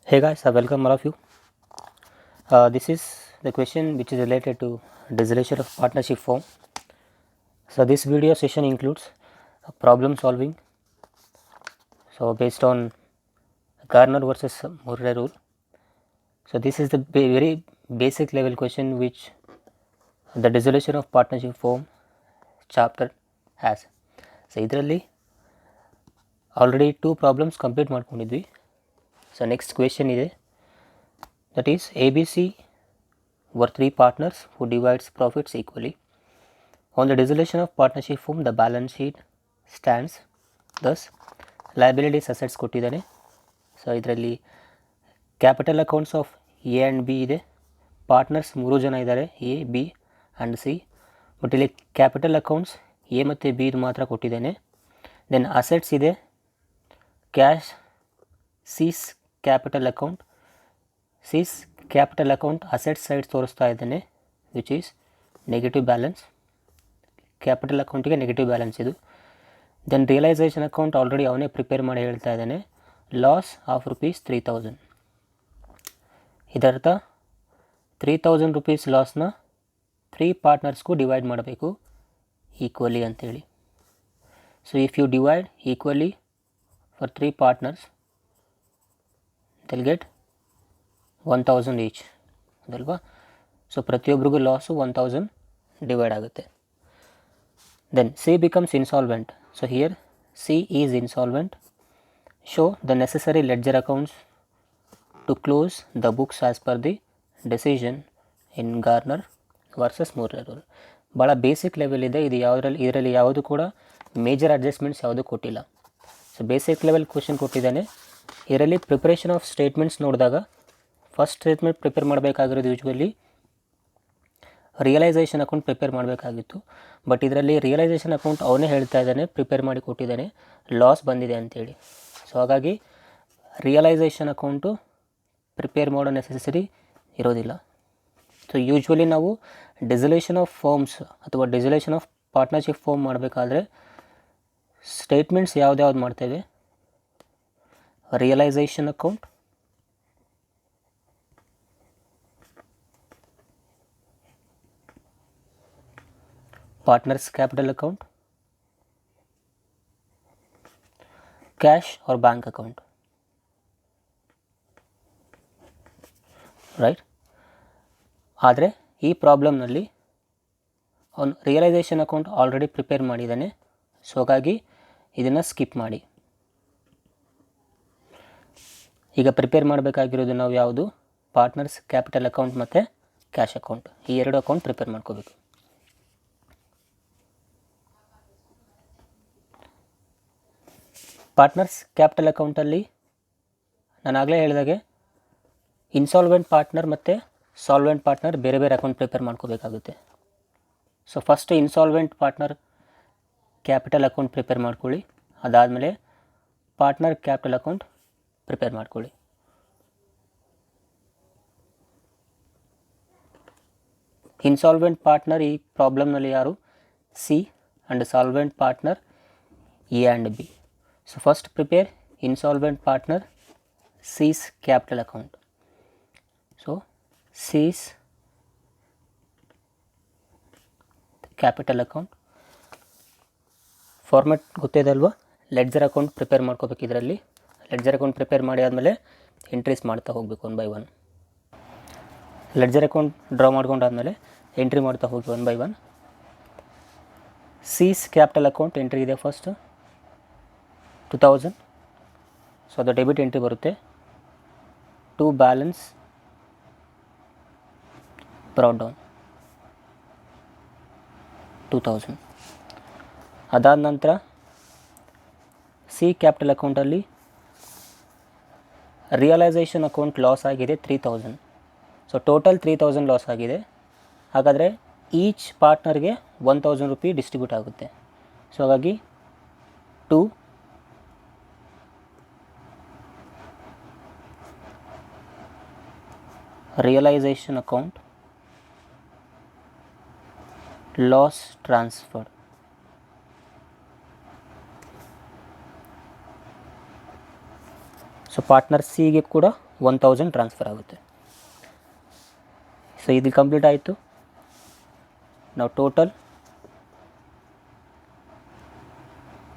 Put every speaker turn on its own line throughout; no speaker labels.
Hey guys, welcome all of you. This is the question which is related to dissolution of partnership form. So this video session includes problem solving. So based on Garner versus Murray rule. So this is the very basic level question which the dissolution of partnership form chapter has. So ಇದರಲ್ಲಿ already 2 problems complete ಮಾಡ್ಕೊಂಡಿದ್ವಿ. So next question ಇದೆ, that is ABC were 3 partners who divides profits equally. On the dissolution of partnership form, the balance sheet stands thus. Liabilities assets ಕೊಟ್ಟಿದ್ದಾನೆ. So ಇದರಲ್ಲಿ capital accounts of A and B ಇದೆ. Partners 3 ಜನ ಇದ್ದಾರೆ, A B and C. But ಇಲ್ಲಿ capital accounts A ಮತ್ತು B ಇದು ಮಾತ್ರ ಕೊಟ್ಟಿದ್ದಾನೆ. ದೆನ್ ಅಸೆಟ್ಸ್ ಇದೆ, cash, C's capital account. C's capital account assets side ತೋರಿಸ್ತಾ ಇದ್ದಾನೆ, which is negative balance. Capital ಅಕೌಂಟಿಗೆ ನೆಗೆಟಿವ್ ಬ್ಯಾಲೆನ್ಸ್ ಇದು. ದೆನ್ ರಿಯಲೈಸೇಷನ್ ಅಕೌಂಟ್ ಆಲ್ರೆಡಿ ಅವನೇ ಪ್ರಿಪೇರ್ ಮಾಡಿ ಹೇಳ್ತಾ ಇದ್ದಾನೆ, ಲಾಸ್ ಆಫ್ ₹3000. ಇದರ್ಥ 3000 ರೂಪೀಸ್ ಲಾಸ್ನ 3 ಪಾರ್ಟ್ನರ್ಸ್ಗೂ ಡಿವೈಡ್ ಮಾಡಬೇಕು ಈಕ್ವಲಿ ಅಂತೇಳಿ. So if you divide equally for 3 partners they'll get 1000 each ಅದಲ್ವಾ. ಸೊ ಪ್ರತಿಯೊಬ್ಬರಿಗೂ ಲಾಸು 1000 ಡಿವೈಡ್ ಆಗುತ್ತೆ. Then C becomes insolvent. So here C is insolvent. Show the necessary ledger accounts to close the books as per the decision in Garner versus Murray rule. ಭಾಳ basic level ಇದೆ ಇದು. ಇದರಲ್ಲಿ ಯಾವುದು ಕೂಡ major adjustments ಯಾವುದು ಕೊಟ್ಟಿಲ್ಲ. So basic level question ಕೊಟ್ಟಿದ್ದಾನೆ. ಇದರಲ್ಲಿ ಪ್ರಿಪ್ರೇಷನ್ ಆಫ್ ಸ್ಟೇಟ್ಮೆಂಟ್ಸ್ ನೋಡಿದಾಗ ಫಸ್ಟ್ ಸ್ಟೇಟ್ಮೆಂಟ್ ಪ್ರಿಪೇರ್ ಮಾಡಬೇಕಾಗಿರೋದು ಯೂಶ್ವಲಿ ರಿಯಲೈಸೇಷನ್ ಅಕೌಂಟ್ ಪ್ರಿಪೇರ್ ಮಾಡಬೇಕಾಗಿತ್ತು. ಬಟ್ ಇದರಲ್ಲಿ ರಿಯಲೈಸೇಷನ್ ಅಕೌಂಟ್ ಅವನೇ ಹೇಳ್ತಾ ಇದ್ದಾನೆ, ಪ್ರಿಪೇರ್ ಮಾಡಿ ಕೊಟ್ಟಿದ್ದಾನೆ, ಲಾಸ್ ಬಂದಿದೆ ಅಂಥೇಳಿ. ಸೊ ಹಾಗಾಗಿ ರಿಯಲೈಸೇಷನ್ ಅಕೌಂಟು ಪ್ರಿಪೇರ್ ಮಾಡೋ ನೆಸೆಸರಿ ಇರೋದಿಲ್ಲ. ಸೊ ಯೂಶ್ವಲಿ ನಾವು ಡಿಸಲ್ಯೂಷನ್ ಆಫ್ ಫಾರ್ಮ್ಸ್ ಅಥವಾ ಡಿಸಲ್ಯೂಷನ್ ಆಫ್ ಪಾರ್ಟ್ನರ್ಶಿಪ್ ಫಾರ್ಮ್ ಮಾಡಬೇಕಾದ್ರೆ ಸ್ಟೇಟ್ಮೆಂಟ್ಸ್ ಯಾವ್ದು ಮಾಡ್ತೇವೆ, realisation account, partners capital account, cash or bank account, right? ಆದರೆ ಈ ಪ್ರಾಬ್ಲಮ್ನಲ್ಲಿ ಅವನು ರಿಯಲೈಸೇಷನ್ ಅಕೌಂಟ್ ಆಲ್ರೆಡಿ ಪ್ರಿಪೇರ್ ಮಾಡಿದ್ದಾನೆ. ಸೊ ಹಾಗಾಗಿ ಇದನ್ನು ಸ್ಕಿಪ್ ಮಾಡಿ. ಈಗ ಪ್ರಿಪೇರ್ ಮಾಡಬೇಕಾಗಿರೋದು ನಾವು ಯಾವುದು, ಪಾರ್ಟ್ನರ್ಸ್ ಕ್ಯಾಪಿಟಲ್ ಅಕೌಂಟ್ ಮತ್ತು ಕ್ಯಾಶ್ ಅಕೌಂಟ್, ಈ 2 ಅಕೌಂಟ್ ಪ್ರಿಪೇರ್ ಮಾಡ್ಕೋಬೇಕು. ಪಾರ್ಟ್ನರ್ಸ್ ಕ್ಯಾಪಿಟಲ್ ಅಕೌಂಟಲ್ಲಿ ನಾನು ಆಗಲೇ ಹೇಳಿದಾಗೆ ಇನ್ಸಾಲ್ವೆಂಟ್ ಪಾರ್ಟ್ನರ್ ಮತ್ತು ಸಾಲ್ವೆಂಟ್ ಪಾರ್ಟ್ನರ್ ಬೇರೆ ಬೇರೆ ಅಕೌಂಟ್ ಪ್ರಿಪೇರ್ ಮಾಡ್ಕೋಬೇಕಾಗುತ್ತೆ. So first insolvent partner capital account prepare ಮಾಡ್ಕೊಳ್ಳಿ. ಅದಾದಮೇಲೆ ಪಾರ್ಟ್ನರ್ ಕ್ಯಾಪಿಟಲ್ ಅಕೌಂಟ್ ಪ್ರಿಪೇರ್ ಮಾಡ್ಕೊಳ್ಳಿ. ಇನ್ಸಾಲ್ವೆಂಟ್ ಪಾರ್ಟ್ನರ್ ಈ ಪ್ರಾಬ್ಲಮ್ನಲ್ಲಿ ಯಾರು, C, and solvent partner A and B. So first prepare insolvent partner C's capital account. So C's capital account format ಗೊತ್ತಿದೆ ಅಲ್ವಾ. Ledger account prepare ಮಾಡ್ಕೋಬೇಕು. ಇದರಲ್ಲಿ ledger account prepare ಮಾಡಿ ಆದಮೇಲೆ entries ಮಾಡ್ತಾ ಹೋಗಬೇಕು 1 by 1. ಲೆಡ್ಜರ್ ಅಕೌಂಟ್ ಡ್ರಾ ಮಾಡ್ಕೊಂಡಾದಮೇಲೆ entry ಮಾಡ್ತಾ ಹೋಗಿ 1 by 1. C's capital account entry ಇದೆ ಫಸ್ಟ್ 2000. ಸೊ ಅದು ಡೆಬಿಟ್ ಎಂಟ್ರಿ ಬರುತ್ತೆ. To balance brought down 2000. ಅದಾದ ನಂತರ ಸಿ ಕ್ಯಾಪಿಟಲ್ ಅಕೌಂಟಲ್ಲಿ ರಿಯಲೈಸೇಷನ್ ಅಕೌಂಟ್ ಲಾಸ್ ಆಗಿದೆ 3000. ಸೊ ಟೋಟಲ್ 3000 ಲಾಸ್ ಆಗಿದೆ. ಹಾಗಾದರೆ ಈಚ್ ಪಾರ್ಟ್ನರ್ಗೆ 1000 ರೂಪಿ ಡಿಸ್ಟ್ರಿಬ್ಯೂಟ್ ಆಗುತ್ತೆ. ಸೊ ಹಾಗಾಗಿ 2 realization account, loss transferred. So partner ಸಿಗೆ ಕೂಡ 1000 ಟ್ರಾನ್ಸ್ಫರ್ ಆಗುತ್ತೆ. ಸೊ ಇದು ಕಂಪ್ಲೀಟ್ ಆಯಿತು. ನಾವು ಟೋಟಲ್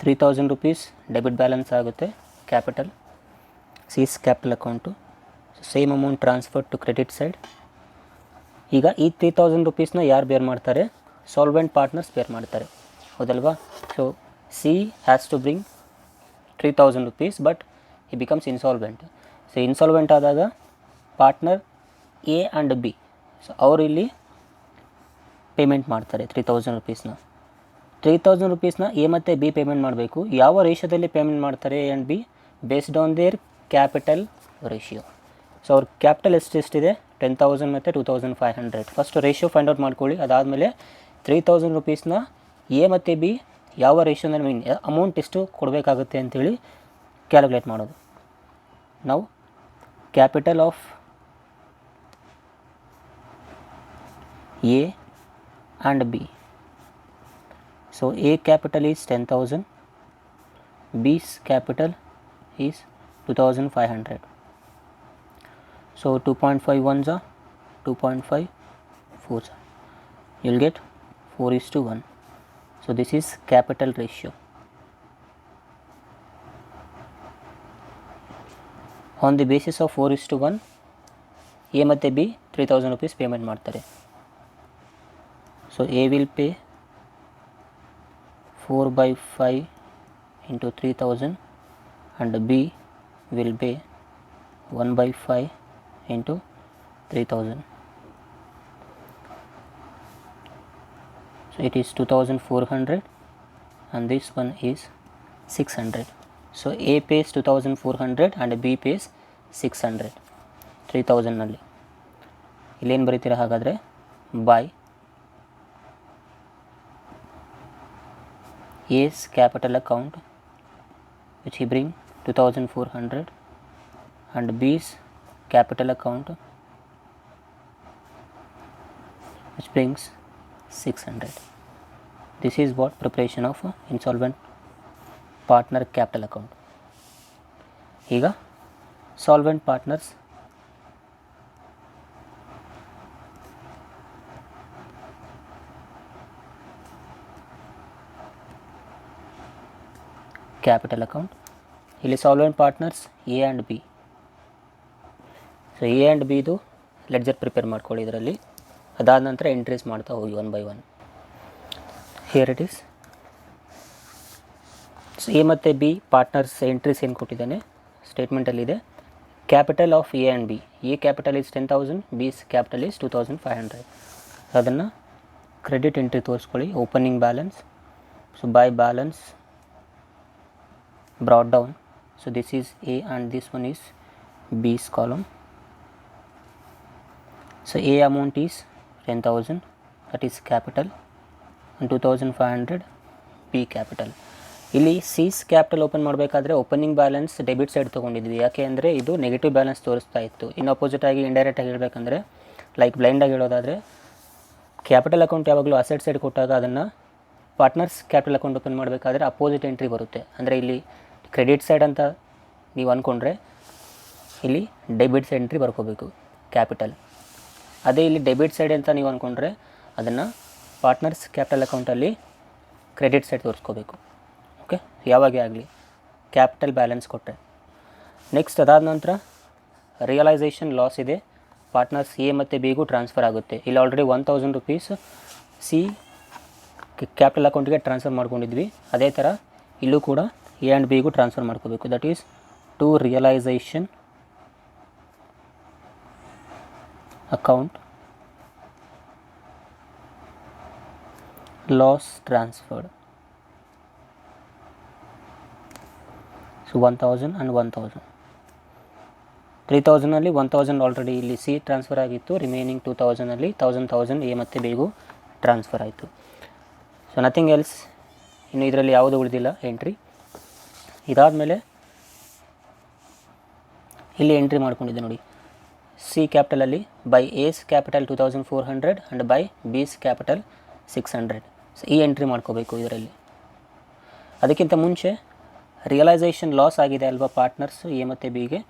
3000 rupees ಡೆಬಿಟ್ ಬ್ಯಾಲೆನ್ಸ್ ಆಗುತ್ತೆ capital C's capital account. Same amount transfer to credit side. ಈಗ ಈ 3000 rupeesನ ಯಾರು ಬೇರ್ ಮಾಡ್ತಾರೆ? ಸಾಲ್ವೆಂಟ್ ಪಾರ್ಟ್ನರ್ಸ್ ಬೇರ್ ಮಾಡ್ತಾರೆ, ಹೌದಲ್ವಾ? So C has to bring 3000 rupees but he becomes insolvent. So insolvent ಆದಾಗ partner A and B, so ಅವರು ಇಲ್ಲಿ ಪೇಮೆಂಟ್ ಮಾಡ್ತಾರೆ 3000 rupeesನ. 3000 rupeesನ ಎ ಮತ್ತು ಬಿ ಪೇಮೆಂಟ್ ಮಾಡಬೇಕು. ಯಾವ ರೇಷಿಯೋದಲ್ಲಿ ಪೇಮೆಂಟ್ ಮಾಡ್ತಾರೆ A and B? Based on their capital ratio. So ಅವ್ರ ಕ್ಯಾಪಿಟಲ್ ಎಷ್ಟಿದೆ? 10,000 ಮತ್ತು 2,500. ಫಸ್ಟ್ ರೇಷಿಯೋ ಫೈಂಡ್ ಔಟ್ ಮಾಡ್ಕೊಳ್ಳಿ. ಅದಾದಮೇಲೆ 3000 rupeesನ ಎ ಮತ್ತು ಬಿ ಯಾವ ರೇಷಿಯೋನಲ್ಲಿ ಮೀನ್ ಅಮೌಂಟ್ ಎಷ್ಟು ಕೊಡಬೇಕಾಗುತ್ತೆ ಅಂತೇಳಿ ಕ್ಯಾಲ್ಕುಲೇಟ್ ಮಾಡೋದು. ನಾವು capital of A and B. So A capital is 10,000, B's capital is 2,500. So 2.5 ones are 2.5 fours are. You'll get 4:1. So this is capital ratio. On the basis of 4:1, A ಮತ್ತು B 3000 rupees payment ಮಾಡ್ತಾರೆ. So A will pay 4/5 into 3000 and B will pay 1/5 into 3000. So it is 2400 and this one is 600. So A pays 2400 and B pays 600. 3000 ನಲ್ಲಿ ಇಲ್ಲೇನು ಬರೀತೀರಾ ಹಾಗಾದರೆ? By A's capital account which he bring 2400 and B's capital account which brings 600. This is what preparation of insolvent partner capital account. ಈಗ solvent partners capital account. ಇಲ್ಲಿ solvent partners A and B. So A and ಬಿದು ledger prepare ಮಾಡ್ಕೊಳ್ಳಿ ಇದರಲ್ಲಿ. ಅದಾದ ನಂತರ entries ಮಾಡ್ತಾ ಹೋಗಿ 1 by 1. Here it is. So A ಮತ್ತು ಬಿ ಪಾರ್ಟ್ನರ್ಸ್ ಎಂಟ್ರೀಸ್ ಏನು ಕೊಟ್ಟಿದ್ದಾನೆ ಸ್ಟೇಟ್ಮೆಂಟಲ್ಲಿದೆ. Capital of A and B. A capital is 10,000, B's capital is 2,500. ಅದನ್ನು ಕ್ರೆಡಿಟ್ ಎಂಟ್ರಿ ತೋರಿಸ್ಕೊಳ್ಳಿ. Opening balance. So by balance brought down. So this is A and this one is B's column. So A amount is 10,000, that is capital, and 2,500 B capital. ಇಲ್ಲಿ seize capital open ಮಾಡಬೇಕಾದ್ರೆ opening balance debit side ತೊಗೊಂಡಿದ್ವಿ. ಯಾಕೆ ಅಂದರೆ ಇದು negative balance ತೋರಿಸ್ತಾ ಇತ್ತು. ಇನ್ನು opposite ಆಗಿ ಇಂಡೈರೆಕ್ಟಾಗಿ ಹೇಳಬೇಕಂದ್ರೆ ಲೈಕ್ ಬ್ಲೈಂಡಾಗಿ ಹೇಳೋದಾದರೆ ಕ್ಯಾಪಿಟಲ್ ಅಕೌಂಟ್ ಯಾವಾಗಲೂ ಅಸೆಟ್ ಸೈಡ್ ಕೊಟ್ಟಾಗ ಅದನ್ನು ಪಾರ್ಟ್ನರ್ಸ್ ಕ್ಯಾಪಿಟಲ್ ಅಕೌಂಟ್ ಓಪನ್ ಮಾಡಬೇಕಾದ್ರೆ ಅಪೋಸಿಟ್ ಎಂಟ್ರಿ ಬರುತ್ತೆ. ಅಂದರೆ ಇಲ್ಲಿ ಕ್ರೆಡಿಟ್ ಸೈಡ್ ಅಂತ ನೀವು ಅಂದ್ಕೊಂಡ್ರೆ ಇಲ್ಲಿ ಡೆಬಿಟ್ ಸೈಡ್ ಎಂಟ್ರಿ ಬರ್ಕೋಬೇಕು ಕ್ಯಾಪಿಟಲ್. ಅದೇ ಇಲ್ಲಿ ಡೆಬಿಟ್ ಸೈಡ್ ಅಂತ ನೀವು ಅಂದ್ಕೊಂಡ್ರೆ ಅದನ್ನು ಪಾರ್ಟ್ನರ್ಸ್ ಕ್ಯಾಪಿಟಲ್ ಅಕೌಂಟಲ್ಲಿ ಕ್ರೆಡಿಟ್ ಸೈಡ್ ತೋರಿಸ್ಕೋಬೇಕು. ಓಕೆ, ಯಾವಾಗೇ ಆಗಲಿ ಕ್ಯಾಪಿಟಲ್ ಬ್ಯಾಲೆನ್ಸ್ ಕೊಟ್ಟರೆ. ನೆಕ್ಸ್ಟ್ ಅದಾದ ನಂತರ ರಿಯಲೈಸೇಷನ್ ಲಾಸ್ ಇದೆ. ಪಾರ್ಟ್ನರ್ಸ್ ಎ ಮತ್ತು ಬಿಗೂ ಟ್ರಾನ್ಸ್ಫರ್ ಆಗುತ್ತೆ. ಇಲ್ಲಿ ಆಲ್ರೆಡಿ 1000 rupees ಸಿ ಕ್ಯಾಪಿಟಲ್ ಅಕೌಂಟಿಗೆ ಟ್ರಾನ್ಸ್ಫರ್ ಮಾಡ್ಕೊಂಡಿದ್ವಿ. ಅದೇ ಥರ ಇಲ್ಲೂ ಕೂಡ ಎ ಆ್ಯಂಡ್ ಬಿಗೂ ಟ್ರಾನ್ಸ್ಫರ್ ಮಾಡ್ಕೋಬೇಕು. That is to realisation account loss transferred. So 1000 and 1000. 3000 1000 already ಇಲ್ಲಿ ಸಿ ಟ್ರಾನ್ಸ್ಫರ್ ಆಗಿತ್ತು. ರಿಮೈನಿಂಗ್ 2000 1000 ಎ ಮತ್ತು ಬಿಗೂ ಟ್ರಾನ್ಸ್ಫರ್ ಆಯಿತು. So nothing else. ಇನ್ನು ಇದರಲ್ಲಿ ಯಾವುದು ಉಳಿದಿಲ್ಲ ಎಂಟ್ರಿ. ಇದಾದಮೇಲೆ ಇಲ್ಲಿ ಎಂಟ್ರಿ ಮಾಡ್ಕೊಂಡಿದ್ದೆ ನೋಡಿ. ಸಿ ಕ್ಯಾಪಿಟಲಲ್ಲಿ by A's capital 2400 and by B's capital 600. So ಈ ಎಂಟ್ರಿ ಮಾಡ್ಕೋಬೇಕು ಇದರಲ್ಲಿ. ಅದಕ್ಕಿಂತ ಮುಂಚೆ ರಿಯಲೈಸೇಷನ್ ಲಾಸ್ ಆಗಿದೆ ಅಲ್ವಾ ಪಾರ್ಟ್ನರ್ಸ್ ಎ ಮತ್ತು ಬಿಗೆ.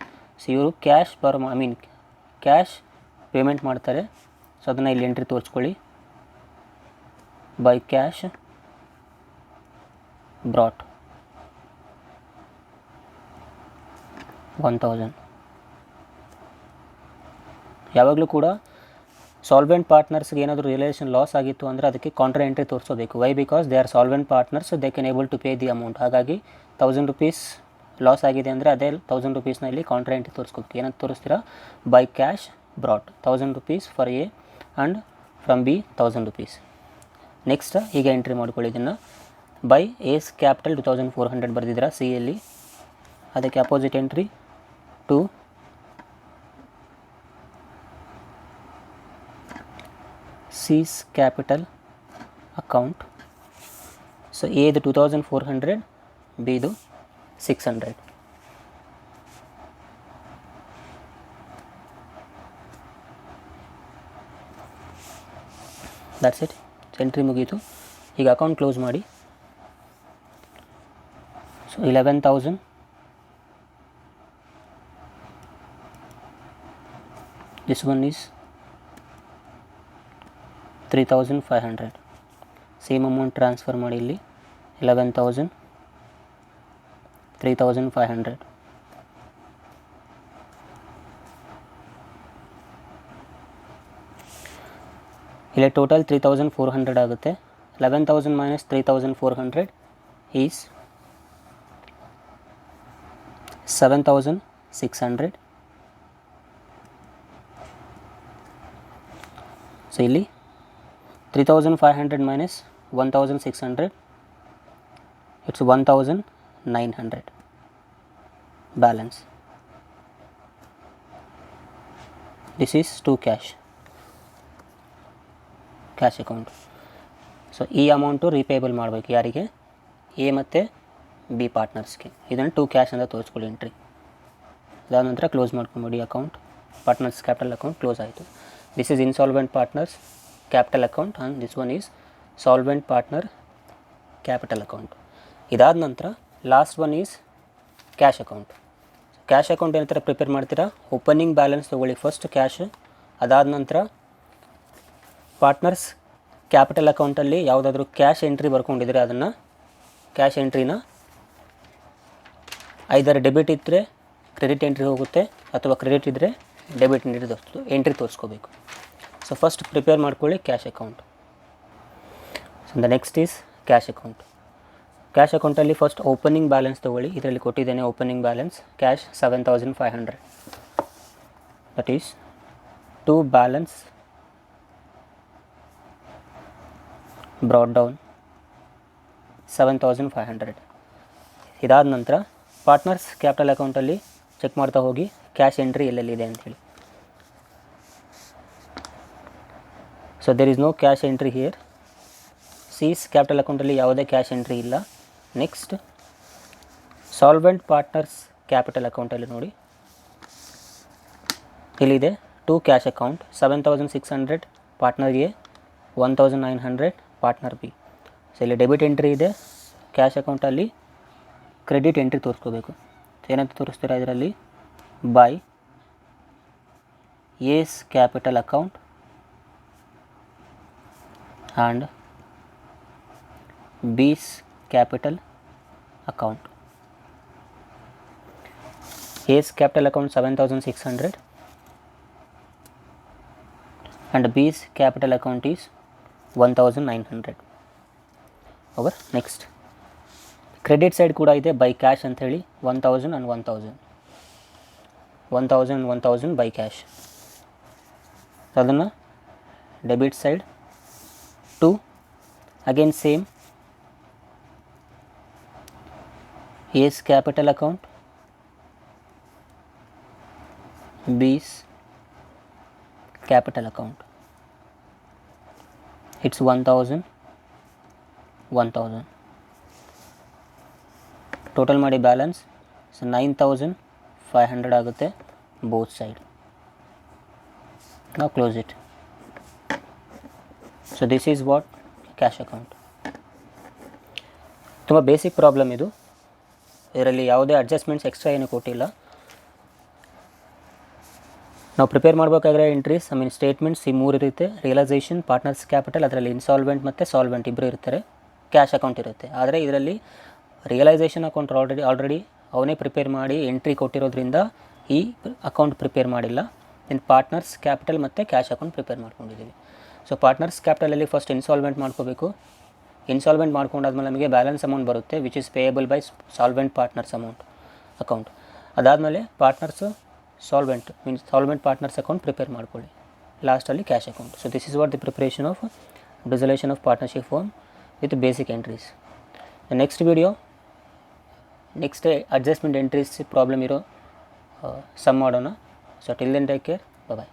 ಸೊ ಇವರು ಕ್ಯಾಶ್ ಕ್ಯಾಶ್ ಪೇಮೆಂಟ್ ಮಾಡ್ತಾರೆ. ಸೊ ಅದನ್ನು ಇಲ್ಲಿ ಎಂಟ್ರಿ ತೋರಿಸ್ಕೊಳ್ಳಿ. By cash brought 1000. ಯಾವಾಗಲೂ ಕೂಡ ಸಾಲ್ವೆಂಟ್ ಪಾರ್ಟ್ನರ್ಸ್ಗೆ ಏನಾದರೂ ರಿಲೇಷನ್ ಲಾಸ್ ಆಗಿತ್ತು ಅಂದರೆ ಅದಕ್ಕೆ ಕಾಂಟ್ರಾ ಎಂಟ್ರಿ ತೋರಿಸೋಬೇಕು. Why? Because they are solvent partners, they can able to pay the amount. ಹಾಗಾಗಿ 1000 ರೂಪೀಸ್ ಲಾಸ್ ಆಗಿದೆ ಅಂದರೆ ಅದೇ 1000 ರೂಪೀಸ್ನ ಇಲ್ಲಿ ಕಾಂಟ್ರಾ ಎಂಟ್ರಿ ತೋರಿಸ್ಕೋಬೇಕು. ಏನಂತ ತೋರಿಸ್ತೀರಾ? By cash brought 1000 rupees for A and from B 1000 rupees. Next ಈಗ ಎಂಟ್ರಿ ಮಾಡ್ಕೊಳ್ಳಿ ಇದನ್ನು. ಬೈ ಏಸ್ ಕ್ಯಾಪಿಟಲ್ 2400 ಬರೆದಿದ್ದೀರಾ ಸಿ ಯಲ್ಲಿ, ಅದಕ್ಕೆ opposite entry to C's capital account. So A ಇದು 2400, B ಇದು 600. That's it. ಎಂಟ್ರಿ ಮುಗೀತು. ಈಗ ಅಕೌಂಟ್ ಕ್ಲೋಸ್ ಮಾಡಿ. So 11,000 this one is 3,500. Same amount transfer ಮಾಡಿ ಇಲ್ಲಿ 11,000 3,500. ಇಲ್ಲಿ ಟೋಟಲ್ 3,400 ಆಗುತ್ತೆ. 11,000 ಮೈನಸ್ 3,400 ಈಸ್ 7,600. ಸೊ ಇಲ್ಲಿ 3,500 minus 1,600, it's 1,900 balance. This is to cash account. So ಈ ಅಮೌಂಟು ರೀಪೇಬಲ್ ಮಾಡಬೇಕು ಯಾರಿಗೆ? ಎ ಮತ್ತು ಬಿ ಪಾರ್ಟ್ನರ್ಸ್ಗೆ. ಇದನ್ನು ಟು ಕ್ಯಾಶ್ ಅಂತ ತೋರಿಸ್ಕೊಳ್ಳಿ ಎಂಟ್ರಿ. ಅದಾದ ನಂತರ ಕ್ಲೋಸ್ ಮಾಡ್ಕೊಂಬಿಡಿ account. Partners capital account close ಆಯಿತು. This is insolvent partners capital account and this one is solvent partner capital account. ಇದಾದ ನಂತರ last one is cash account. Cash account ಏನಂತ prepare ಮಾಡ್ತೀರಾ? Opening balance ತೊಗೊಳ್ಳಿ first cash. ಅದಾದ ನಂತರ partners capital ಅಕೌಂಟಲ್ಲಿ ಯಾವುದಾದ್ರೂ ಕ್ಯಾಶ್ ಎಂಟ್ರಿ ಬರ್ಕೊಂಡಿದ್ರೆ ಅದನ್ನು ಕ್ಯಾಶ್ ಎಂಟ್ರಿನ ಐದರ ಡೆಬಿಟ್ ಇದ್ದರೆ ಕ್ರೆಡಿಟ್ ಎಂಟ್ರಿ ಹೋಗುತ್ತೆ, ಅಥವಾ ಕ್ರೆಡಿಟ್ ಇದ್ದರೆ ಡೆಬಿಟ್ ಎಂಟ್ರಿ ತೋರಿಸ್ಕೋಬೇಕು. ಸೊ ಫಸ್ಟ್ ಪ್ರಿಪೇರ್ ಮಾಡ್ಕೊಳ್ಳಿ cash account. So the next is cash account. Cash ಅಕೌಂಟಲ್ಲಿ ಫಸ್ಟ್ ಓಪನಿಂಗ್ ಬ್ಯಾಲೆನ್ಸ್ ತೊಗೊಳ್ಳಿ. ಇದರಲ್ಲಿ ಕೊಟ್ಟಿದ್ದೇನೆ opening balance cash 7,500. That is to balance brought down 7,500. ಇದಾದ ನಂತರ ಪಾರ್ಟ್ನರ್ಸ್ ಕ್ಯಾಪಿಟಲ್ ಅಕೌಂಟಲ್ಲಿ ಚೆಕ್ ಮಾಡ್ತಾ ಹೋಗಿ ಕ್ಯಾಶ್ ಎಂಟ್ರಿ ಎಲ್ಲೆಲ್ಲಿದೆ ಅಂಥೇಳಿ. So there is no cash entry here. C's capital ಅಕೌಂಟಲ್ಲಿ ಯಾವುದೇ ಕ್ಯಾಶ್ ಎಂಟ್ರಿ ಇಲ್ಲ. ನೆಕ್ಸ್ಟ್ ಸಾಲ್ವೆಂಟ್ ಪಾರ್ಟ್ನರ್ಸ್ ಕ್ಯಾಪಿಟಲ್ ಅಕೌಂಟಲ್ಲಿ ನೋಡಿ, ಇಲ್ಲಿದೆ to cash account 7,600 partner A, 1,900 partner B. So ಇಲ್ಲಿ ಡೆಬಿಟ್ ಎಂಟ್ರಿ ಇದೆ. ಕ್ಯಾಶ್ ಅಕೌಂಟಲ್ಲಿ ಕ್ರೆಡಿಟ್ ಎಂಟ್ರಿ ತೋರಿಸ್ಕೋಬೇಕು. ಏನಂತ ತೋರಿಸ್ತೀರಾ ಇದರಲ್ಲಿ? By A's capital account and B's capital account. A's capital account 7,600 and B's capital account is 1,900. Over. Next credit side ಕೂಡ ಇದೆ by cash ಅಂತ ಹೇಳಿ 1,000 and 1,000 and 1,000 ಬೈ ಕ್ಯಾಶ್. ಅದನ್ನು debit side to again same A's capital account, B's capital account. It's 1,000 1,000. Total ಮಾಡಿ balance 9,500 ಆಗುತ್ತೆ both side. Now close it. So this is what cash account. ತುಂಬ basic problem ಇದು. ಇದರಲ್ಲಿ ಯಾವುದೇ adjustments extra ಏನು ಕೊಟ್ಟಿಲ್ಲ. ನಾವು ಪ್ರಿಪೇರ್ ಮಾಡಬೇಕಾದ್ರೆ ಎಂಟ್ರೀಸ್ ಸ್ಟೇಟ್ಮೆಂಟ್ಸ್ ಈ 3 ಇರುತ್ತೆ. ರಿಯಲೈಸೇಷನ್, ಪಾರ್ಟ್ನರ್ಸ್ ಕ್ಯಾಪಿಟಲ್, ಅದರಲ್ಲಿ ಇನ್ಸಾಲ್ವೆಂಟ್ ಮತ್ತು ಸಾಲ್ವೆಂಟ್ ಇಬ್ಬರು ಇರ್ತಾರೆ, ಕ್ಯಾಶ್ ಅಕೌಂಟ್ ಇರುತ್ತೆ. ಆದರೆ ಇದರಲ್ಲಿ ರಿಯಲೈಸೇಷನ್ ಅಕೌಂಟ್ ಆಲ್ರೆಡಿ ಅವನೇ ಪ್ರಿಪೇರ್ ಮಾಡಿ ಎಂಟ್ರಿ ಕೊಟ್ಟಿರೋದ್ರಿಂದ ಈ ಅಕೌಂಟ್ ಪ್ರಿಪೇರ್ ಮಾಡಿಲ್ಲ. ಇನ್ನು ಪಾರ್ಟ್ನರ್ಸ್ ಕ್ಯಾಪಿಟಲ್ ಮತ್ತು ಕ್ಯಾಶ್ ಅಕೌಂಟ್ ಪ್ರಿಪೇರ್ ಮಾಡ್ಕೊಂಡಿದ್ದೀವಿ. ಸೊ ಪಾರ್ಟ್ನರ್ಸ್ ಕ್ಯಾಪಿಟಲಲ್ಲಿ ಫಸ್ಟ್ ಇನ್ಸಾಲ್ವೆಂಟ್ ಮಾಡ್ಕೋಬೇಕು. ಇನ್ಸಾಲ್ವೆಂಟ್ ಮಾಡ್ಕೊಂಡಾದ್ಮೇಲೆ ನಮಗೆ ಬ್ಯಾಲೆನ್ಸ್ ಅಮೌಂಟ್ ಬರುತ್ತೆ, which is payable by solvent partners account. ಅದಾದಮೇಲೆ partners solvent partners account prepare ಮಾಡ್ಕೊಳ್ಳಿ. ಲಾಸ್ಟಲ್ಲಿ cash account. So this is what the preparation of dissolution of partnership firm with basic entries. Next video next adjustment entries problem ಇರೋ sum ಮಾಡೋಣ. So till then take care, ಬಾಯ್.